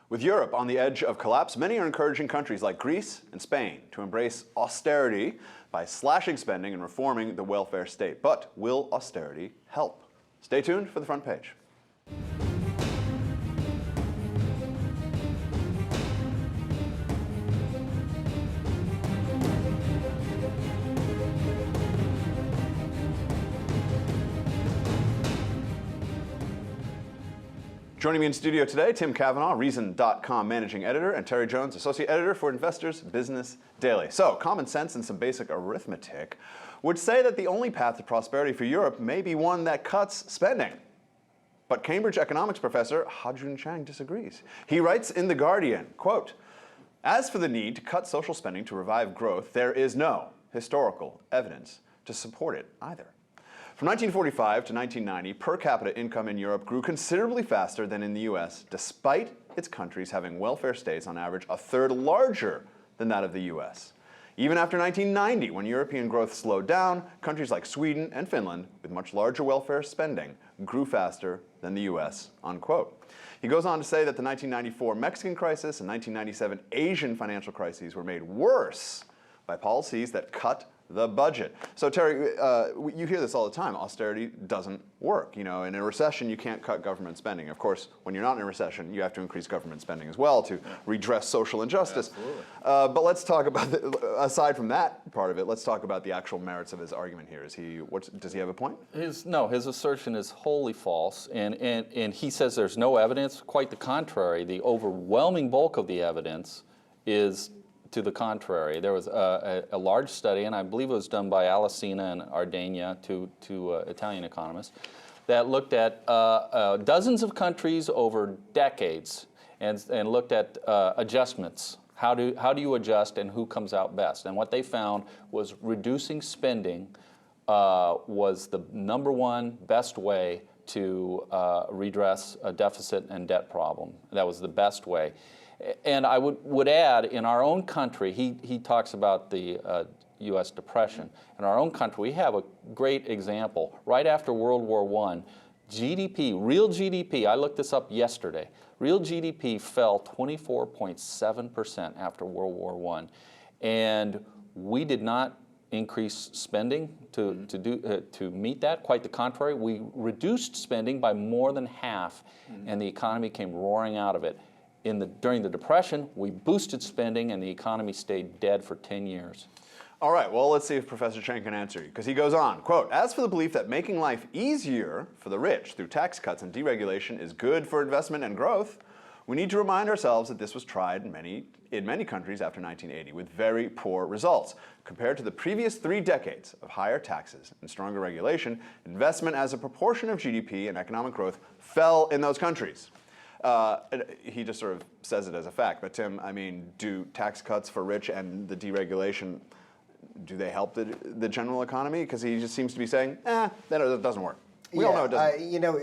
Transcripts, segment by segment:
With Europe on the edge of collapse, many are encouraging countries like Greece and Spain to embrace austerity by slashing spending and reforming the welfare state. But will austerity help? Stay tuned for the front page. Joining me in studio today, Tim Cavanaugh, Reason.com managing editor, and Terry Jones, associate editor for Investors Business Daily. So, common sense and some basic arithmetic would say that the only path to prosperity for Europe may be one that cuts spending. But Cambridge economics professor Ha-Joon disagrees. He writes in The Guardian, quote, "As for the need to cut social spending to revive growth, there is no historical evidence to support it either." From 1945 to 1990, per capita income in Europe grew considerably faster than in the US, despite its countries having welfare states on average a third larger than that of the US. Even after 1990, when European growth slowed down, countries like Sweden and Finland, with much larger welfare spending, grew faster than the US, unquote. He goes on to say that the 1994 Mexican crisis and 1997 Asian financial crises were made worse by policies that cut the budget. So Terry, you hear this all the time. Austerity doesn't work. You know, in a recession, you can't cut government spending. Of course, when you're not in a recession, you have to increase government spending as well to redress social injustice. But let's talk about, aside from that part of it, let's talk about the actual merits of his argument here. Does he have a point? No, his assertion is wholly false, and he says there's no evidence. Quite the contrary. The overwhelming bulk of the evidence is to the contrary. There was a large study, and I believe it was done by Alessina and Ardegna, two Italian economists, that looked at dozens of countries over decades and looked at adjustments. How do you adjust and who comes out best? And what they found was reducing spending was the number one best way to redress a deficit and debt problem. That was the best way. And I would add, in our own country, he talks about the U.S. Depression. In our own country, we have a great example. Right after World War I, GDP, real GDP, I looked this up yesterday, real GDP fell 24.7% after World War I. And we did not increase spending to meet that. Quite the contrary, we reduced spending by more than half, and the economy came roaring out of it. During the Depression, we boosted spending and the economy stayed dead for 10 years. All right, well, let's see if Professor Chang can answer you, because he goes on, quote, "As for the belief that making life easier for the rich through tax cuts and deregulation is good for investment and growth, we need to remind ourselves that this was tried in many countries after 1980 with very poor results. Compared to the previous 3 decades of higher taxes and stronger regulation, investment as a proportion of GDP and economic growth fell in those countries." He just sort of says it as a fact. But Tim, I mean, do tax cuts for rich and the deregulation, do they help the general economy? Because he just seems to be saying, that doesn't work. We all know it doesn't. You know,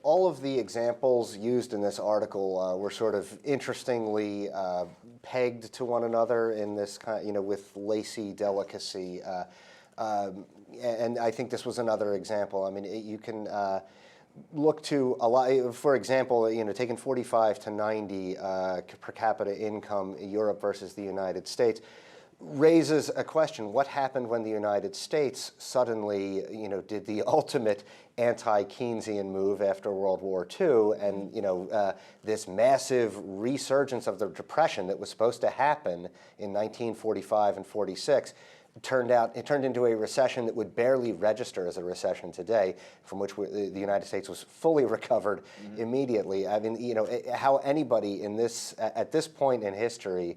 all of the examples used in this article were sort of interestingly pegged to one another in this kind, with lacy delicacy. And I think this was another example. I mean, you can look to a lot. For example, taking 45 to 90 per capita income in Europe versus the United States raises a question. What happened when the United States suddenly, did the ultimate anti-Keynesian move after World War II, and this massive resurgence of the Depression that was supposed to happen in 1945 and 46 it turned into a recession that would barely register as a recession today, from which the United States was fully recovered immediately. I mean, how anybody at this point in history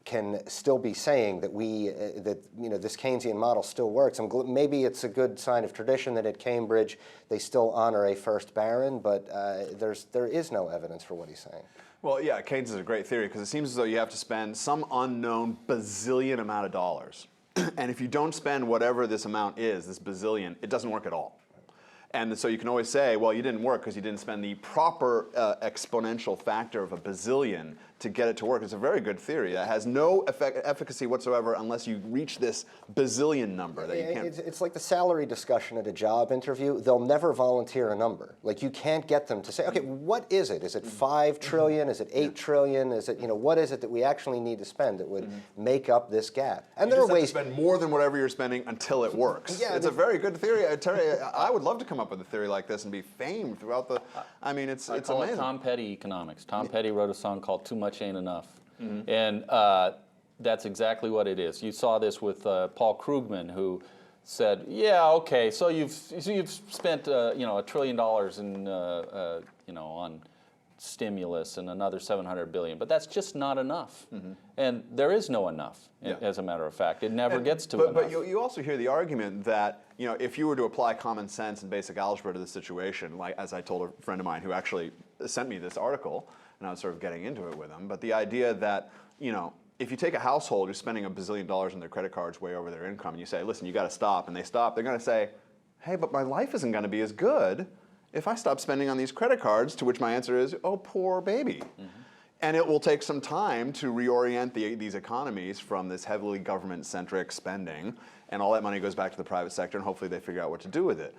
can still be saying that this Keynesian model still works. Maybe it's a good sign of tradition that at Cambridge they still honor a first baron, but there is no evidence for what he's saying. Well, yeah, Keynes is a great theory because it seems as though you have to spend some unknown bazillion amount of dollars. And if you don't spend whatever this amount is, this bazillion, it doesn't work at all. And so you can always say, well, you didn't work because you didn't spend the proper exponential factor of a bazillion to get it to work. It's a very good theory that has no efficacy whatsoever unless you reach this bazillion number that you can't. It's like the salary discussion at a job interview. They'll never volunteer a number. Like, you can't get them to say, okay, what is it? Is it 5 trillion? Is it 8 trillion? Is it, what is it that we actually need to spend that would make up this gap? And you there are just ways have to spend more than whatever you're spending until it works. Yeah, it's a very good theory. Terry, I would love to come up with a theory like this and be famed throughout the. I mean, it's call amazing. it Tom Petty economics. Tom Petty wrote a song called "Too Much Ain't Enough," and that's exactly what it is. You saw this with Paul Krugman, who said, "Yeah, okay, so you've spent $1 trillion in on stimulus and another 700 billion, but that's just not enough." And there is no enough. As a matter of fact, it never gets to enough. But you also hear the argument that if you were to apply common sense and basic algebra to the situation, like as I told a friend of mine who actually sent me this article, and I was sort of getting into it with him, but the idea that if you take a household who's spending $1 bazillion on their credit cards way over their income, and you say, listen, you got to stop, and they stop, they're going to say, hey, but my life isn't going to be as good if I stop spending on these credit cards, to which my answer is, oh, poor baby. And it will take some time to reorient these economies from this heavily government-centric spending, and all that money goes back to the private sector, and hopefully they figure out what to do with it.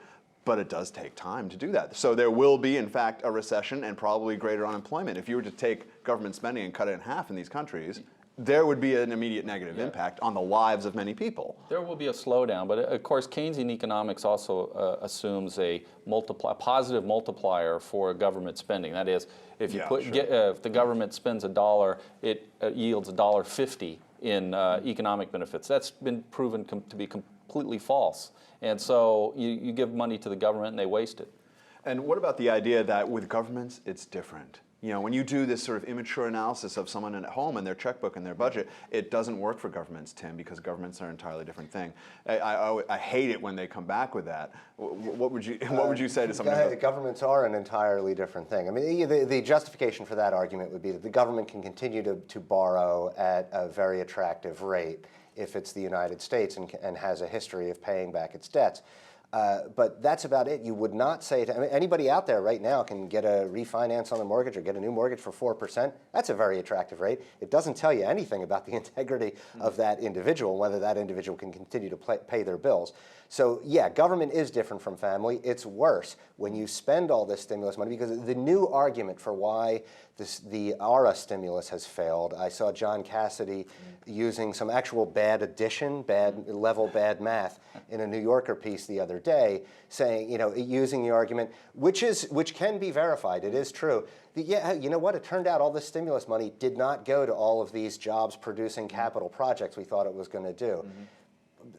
But it does take time to do that. So there will be, in fact, a recession and probably greater unemployment. If you were to take government spending and cut it in half in these countries, there would be an immediate negative impact on the lives of many people. There will be a slowdown, but of course Keynesian economics also assumes a positive multiplier for government spending. That is, if you if the government spends $1, it yields $1.50 in economic benefits. That's been proven to be completely false. And so you give money to the government and they waste it. And what about the idea that with governments, it's different? When you do this sort of immature analysis of someone at home and their checkbook and their budget, it doesn't work for governments, Tim, because governments are an entirely different thing. I hate it when they come back with that. What would you say to someone? Governments are an entirely different thing. I mean, the justification for that argument would be that the government can continue to borrow at a very attractive rate if it's the United States and has a history of paying back its debts. But that's about it. You would not say to anybody out there right now can get a refinance on a mortgage or get a new mortgage for 4%. That's a very attractive rate. It doesn't tell you anything about the integrity of that individual, whether that individual can continue to pay their bills. So yeah, government is different from family. It's worse when you spend all this stimulus money, because the new argument for why the ARA stimulus has failed, I saw John Cassidy using some actual bad addition, bad math in a New Yorker piece the other day, saying, using the argument, which can be verified, it is true, that, yeah, you know what, it turned out all this stimulus money did not go to all of these jobs producing capital projects we thought it was going to do.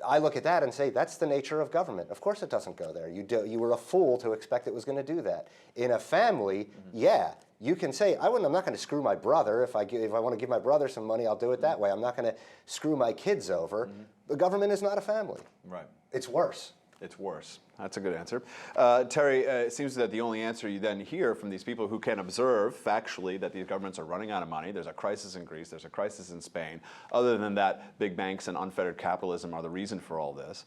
I look at that and say, that's the nature of government. Of course it doesn't go there. You were a fool to expect it was going to do that. In a family, yeah, you can say, I'm not going to screw my brother. If I want to give my brother some money, I'll do it that way. I'm not going to screw my kids over. The government is not a family. Right. It's worse. It's worse. That's a good answer. Terry, it seems that the only answer you then hear from these people who can observe factually that these governments are running out of money, there's a crisis in Greece, there's a crisis in Spain, other than that big banks and unfettered capitalism are the reason for all this,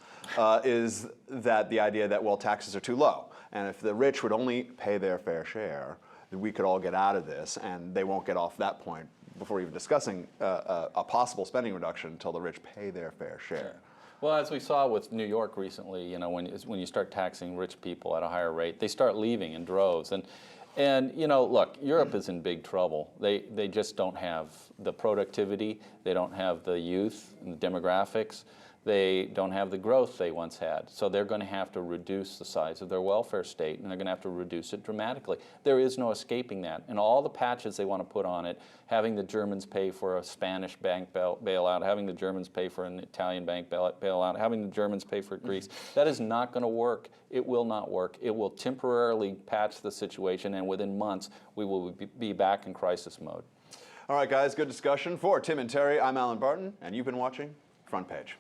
is that the idea that, well, taxes are too low. And if the rich would only pay their fair share, we could all get out of this, and they won't get off that point before even discussing a possible spending reduction until the rich pay their fair share. Sure. Well, as we saw with New York recently, when you start taxing rich people at a higher rate, they start leaving in droves. And look, Europe is in big trouble. They just don't have the productivity, they don't have the youth and the demographics, they don't have the growth they once had. So they're going to have to reduce the size of their welfare state, and they're going to have to reduce it dramatically. There is no escaping that. And all the patches they want to put on it, having the Germans pay for a Spanish bank bailout, having the Germans pay for an Italian bank bailout, having the Germans pay for Greece, that is not going to work. It will not work. It will temporarily patch the situation, and within months, we will be back in crisis mode. All right, guys, good discussion. For Tim and Terry, I'm Allen Barton, and you've been watching Front Page.